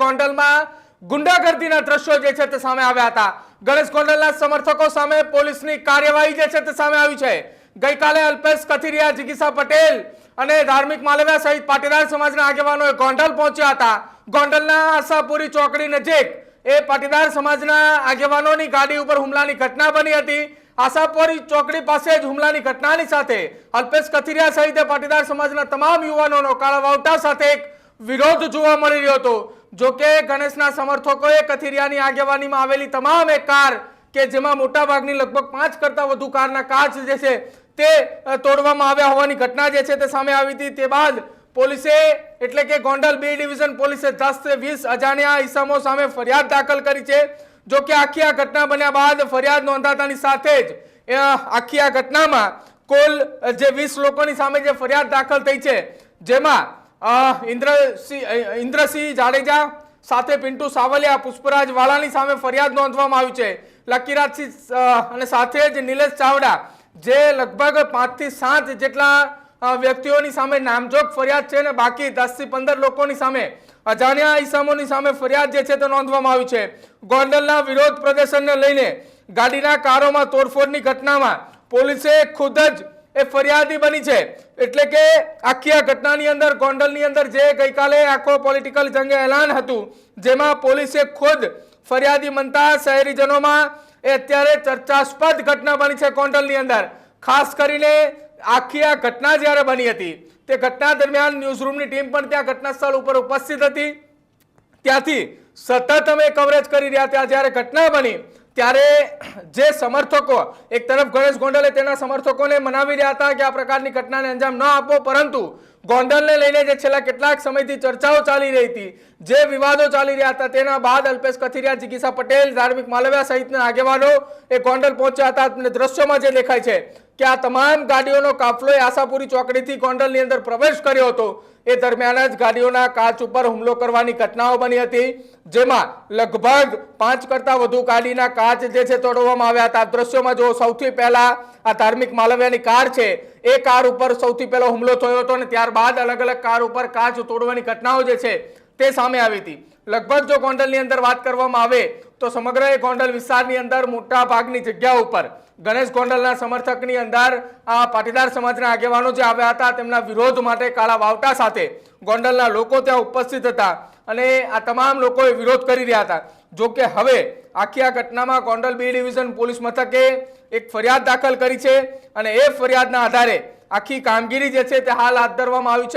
ગોંડલમાં ગુંડાગર્દીના દ્રશ્યો જે છે તે સામે આવ્યા હતા। ગણેશ ગોંડલના સમર્થકો સામે પોલીસની કાર્યવાહી જે છે તે સામે આવી છે। ગઈકાલે અલ્પેશ કથિરિયા, જિગીસા પટેલ અને ધાર્મિક માલવ્યા સહિત પાટીદાર સમાજના આગેવાનોએ ગોંડલ પહોંચ્યા હતા। ગોંડલના આશાપુરી ચોકડી નજીક એ પાટીદાર સમાજના આગેવાનોની ગાડી ઉપર હુમલાની ઘટના બની હતી। આશાપુરી ચોકડી પાસે જ હુમલાની ઘટનાની સાથે અલ્પેશ કથિરિયા સહિત પાટીદાર સમાજના તમામ યુવાનોનો કાળા વાવટા સાથે એક વિરોધ જોવા મળી રહ્યો હતો। જો કે ગણેશના સમર્થકોએ કથિરિયાની આગેવાનીમાં આવેલી તમામ એક કાર કે જેમાં મોટાભાગની લગભગ 5 કરતા વધુ કારના કાચ જે છે તે તોડવામાં આવ્યા હોવાની ઘટના જે છે તે સામે આવી હતી। તે બાદ પોલીસે એટલે કે ગોંડલ બી ડિવિઝન પોલીસે 10 થી 20 અજાણ્યા ઈસમો સામે ફરિયાદ દાખલ કરી છે। જો કે આખી આ ઘટના બન્યા બાદ ફરિયાદ નોંધાતાની સાથે જ આખી આ ઘટનામાં કુલ જે 20 લોકોની સામે જે ફરિયાદ દાખલ થઈ છે, જેમાં ઇન્દ્રસિંહ જાડેજા સાથે પિન્ટુ સાવલિયા, પુષ્પરાજ વાળાની સામે ફરિયાદ નોંધવામાં આવી છે। લકીરાજસિંહ અને સાથે જ નિલેશ ચાવડા, જે લગભગ 5 થી 7 જેટલા વ્યક્તિઓની સામે નામજોગ ફરિયાદ છે, અને બાકી 10 થી 15 લોકોની સામે અજાણ્યા ઈસમોની સામે ફરિયાદ જે છે તે નોંધવામાં આવી છે। ગોંડલના વિરોધ પ્રદર્શનને લઈને ગાડીના કારોમાં તોડફોડની ઘટનામાં પોલીસે ખુદ જ એ ફરિયાદી બની છે। એટલે કે આખી આ ઘટનાની અંદર ગોંડલની અંદર જે ગઈકાલે આખો પોલિટિકલ જંગ એલાન હતું, જેમાં પોલીસે ખુદ ફરિયાદી બનતા શહેરીજનોમાં એ અત્યારે ચર્ચાસ્પદ ઘટના બની છે ગોંડલની અંદર। ખાસ કરીને આખી આ ઘટના જ્યારે બની હતી તે ઘટના દરમિયાન ન્યૂઝરૂમની ટીમ પણ ત્યાં ઘટના સ્થળ ઉપર ઉપસ્થિત હતી। ત્યાંથી સતત અમે કવરેજ કરી રહ્યા હતા। જ્યારે ઘટના બની ત્યારે જે સમર્થકો, એક તરફ ગણેશ ગોંડલે તેના સમર્થકોને મનાવી રહ્યા હતા કે આ પ્રકારની ઘટનાને અંજામ ન આપો, પરંતુ ગોંડલને લઈને જે છેલ્લા કેટલાક સમયથી ચર્ચાઓ ચાલી રહી હતી, જે વિવાદો ચાલી રહ્યા હતા, તેના બાદ અલ્પેશ કથિરિયા, જિગીસા પટેલ, ધાર્મિક માલવ્યા સહિતના આગેવાનો એ ગોંડલ પહોંચ્યા હતા। અને દ્રશ્યોમાં જે દેખાય છે કે આ તમામ ગાડીઓનો કાફલો આશાપુરી ચોકડીથી ગોંડલની અંદર પ્રવેશ કર્યો હતો। એ દરમિયાન જ ગાડીઓના કાચ ઉપર હુમલો કરવાની ઘટનાઓ બની હતી, જેમાં લગભગ 5 કરતા વધુ ગાડીના કાચ જે છે તોડવામાં આવ્યા હતા। દ્રશ્યોમાં જો સૌથી પહેલા આ ધાર્મિક માલવ્યાની કાર છે, એ કાર ઉપર સૌથી પહેલો હુમલો થયો હતો, અને ત્યારબાદ અલગ અલગ કાર ઉપર કાચ તોડવાની ઘટનાઓ જે છે તે સામે આવી હતી। લગભગ જો ગોંડલની અંદર વાત કરવામાં આવે તો સમગ્ર એ ગોંડલ વિસ્તારની અંદર મોટા ભાગની જગ્યા ઉપર ગણેશ ગોંડલના સમર્થકની અંદર આ પાટીદાર સમાજના આગેવાનો જે આવ્યા હતા, તેમના વિરોધ માટે કાળા વાવટા સાથે ગોંડલના લોકો ત્યાં ઉપસ્થિત હતા અને આ તમામ લોકોએ વિરોધ કરી રહ્યા હતા। જો કે હવે આખી આ ઘટનામાં ગોંડલ બી ડિવિઝન પોલીસ મથકે એક ફરિયાદ દાખલ કરી છે, અને એ ફરિયાદના આધારે આખી કામગીરી જે છે તે હાલ હાથ ધરવામાં આવી છે।